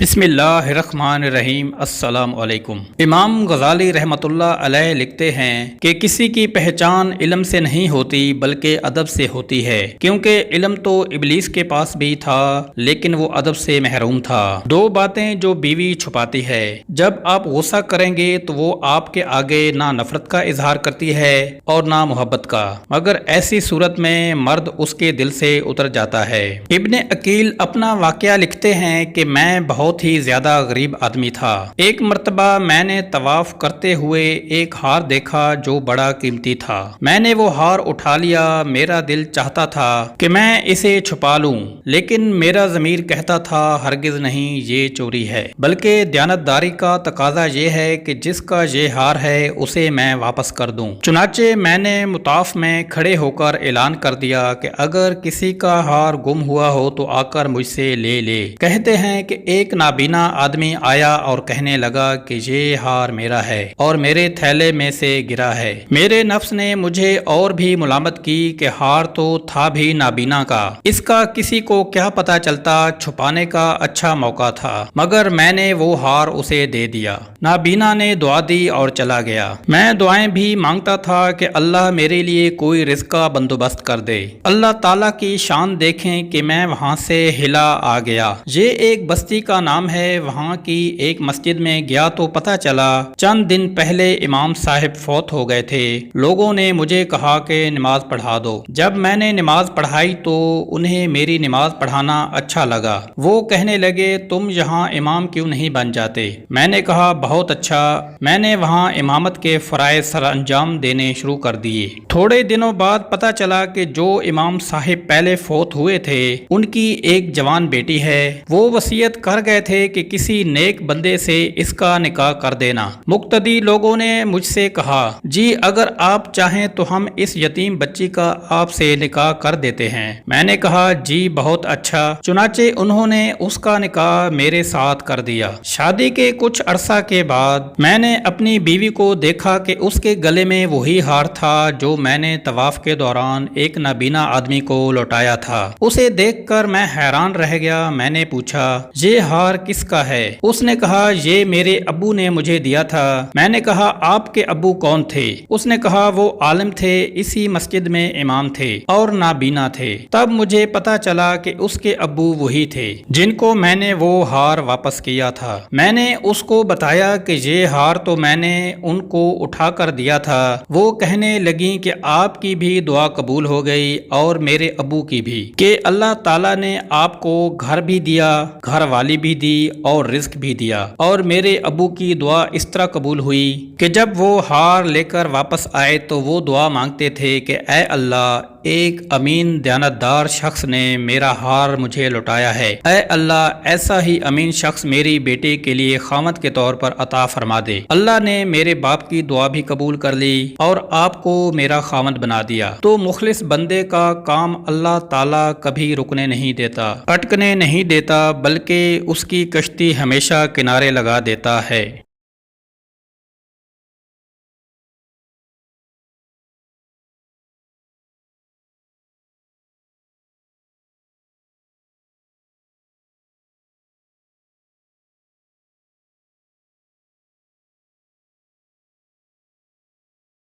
بسم اللہ الرحمن الرحیم۔ السلام علیکم۔ امام غزالی رحمۃ اللہ علیہ لکھتے ہیں کہ کسی کی پہچان علم سے نہیں ہوتی بلکہ ادب سے ہوتی ہے، کیونکہ علم تو ابلیس کے پاس بھی تھا لیکن وہ ادب سے محروم تھا۔ دو باتیں جو بیوی چھپاتی ہے، جب آپ غصہ کریں گے تو وہ آپ کے آگے نہ نفرت کا اظہار کرتی ہے اور نہ محبت کا، مگر ایسی صورت میں مرد اس کے دل سے اتر جاتا ہے۔ ابن عقیل اپنا واقعہ لکھتے ہیں کہ میں بہت ہی زیادہ غریب آدمی تھا۔ ایک مرتبہ میں نے طواف کرتے ہوئے ایک ہار دیکھا جو بڑا قیمتی تھا۔ میں نے وہ ہار اٹھا لیا۔ میرا دل چاہتا تھا کہ میں اسے چھپا لوں، لیکن میرا ضمیر کہتا تھا ہرگز نہیں، یہ چوری ہے، بلکہ دیانتداری کا تقاضا یہ ہے کہ جس کا یہ ہار ہے اسے میں واپس کر دوں۔ چنانچہ میں نے مطاف میں کھڑے ہو کر اعلان کر دیا کہ اگر کسی کا ہار گم ہوا ہو تو آ کر مجھ سے لے لے۔ کہتے ہیں کہ ایک نابینا آدمی آیا اور کہنے لگا کہ یہ ہار میرا ہے اور میرے تھیلے میں سے گرا ہے۔ میرے نفس نے مجھے اور بھی ملامت کی کہ ہار تو تھا بھی نابینا کا، اس کا کسی کو کیا پتا چلتا، چھپانے کا اچھا موقع تھا، مگر میں نے وہ ہار اسے دے دیا۔ نابینا نے دعا دی اور چلا گیا۔ میں دعائیں بھی مانگتا تھا کہ اللہ میرے لیے کوئی رزق کا بندوبست کر دے۔ اللہ تعالیٰ کی شان دیکھیں کہ میں وہاں سے ہلا آ گیا۔ یہ ایک بستی کا نام ہے، وہاں کی ایک مسجد میں گیا تو پتہ چلا چند دن پہلے امام صاحب فوت ہو گئے تھے۔ لوگوں نے مجھے کہا کہ نماز پڑھا دو۔ جب میں نے نماز پڑھائی تو انہیں میری نماز پڑھانا اچھا لگا۔ وہ کہنے لگے تم یہاں امام کیوں نہیں بن جاتے؟ میں نے کہا بہت اچھا۔ میں نے وہاں امامت کے فرائض سر انجام دینے شروع کر دیے۔ تھوڑے دنوں بعد پتہ چلا کہ جو امام صاحب پہلے فوت ہوئے تھے ان کی ایک جوان بیٹی ہے۔ وہ وصیت کر گئے تھے کہ کسی نیک بندے سے اس کا نکاح کر دینا۔ مقتدی لوگوں نے مجھ سے کہا جی اگر آپ چاہیں تو ہم اس یتیم بچی کا آپ سے نکاح کر دیتے ہیں۔ میں نے کہا جی بہت اچھا۔ چنانچہ انہوں نے اس کا نکاح میرے ساتھ کر دیا۔ شادی کے کچھ عرصہ کے بعد میں نے اپنی بیوی کو دیکھا کہ اس کے گلے میں وہی ہار تھا جو میں نے طواف کے دوران ایک نابینا آدمی کو لوٹایا تھا۔ اسے دیکھ کر میں حیران رہ گیا۔ میں نے پوچھا یہ ہار کس کا ہے؟ اس نے کہا یہ میرے ابو نے مجھے دیا تھا۔ میں نے کہا آپ کے ابو کون تھے؟ اس نے کہا وہ عالم تھے، اسی مسجد میں امام تھے اور نابینا تھے۔ تب مجھے پتا چلا کہ اس کے ابو وہی تھے جن کو میں نے وہ ہار واپس کیا تھا۔ میں نے اس کو بتایا کہ یہ ہار تو میں نے ان کو اٹھا کر دیا تھا۔ وہ کہنے لگیں کہ آپ کی بھی دعا قبول ہو گئی اور میرے ابو کی بھی، کہ اللہ تعالیٰ نے آپ کو گھر بھی دیا، گھر والی بھی دی اور رزق بھی دیا، اور میرے ابو کی دعا اس طرح قبول ہوئی کہ جب وہ ہار لے کر واپس آئے تو وہ دعا مانگتے تھے کہ اے اللہ ایک امین دیانتدار شخص نے میرا ہار مجھے لوٹایا ہے، اے اللہ ایسا ہی امین شخص میری بیٹے کے لیے خامد کے طور پر عطا فرما دے۔ اللہ نے میرے باپ کی دعا بھی قبول کر لی اور آپ کو میرا خامد بنا دیا۔ تو مخلص بندے کا کام اللہ تعالیٰ کبھی رکنے نہیں دیتا، اٹکنے نہیں دیتا، بلکہ اس کی کشتی ہمیشہ کنارے لگا دیتا ہے۔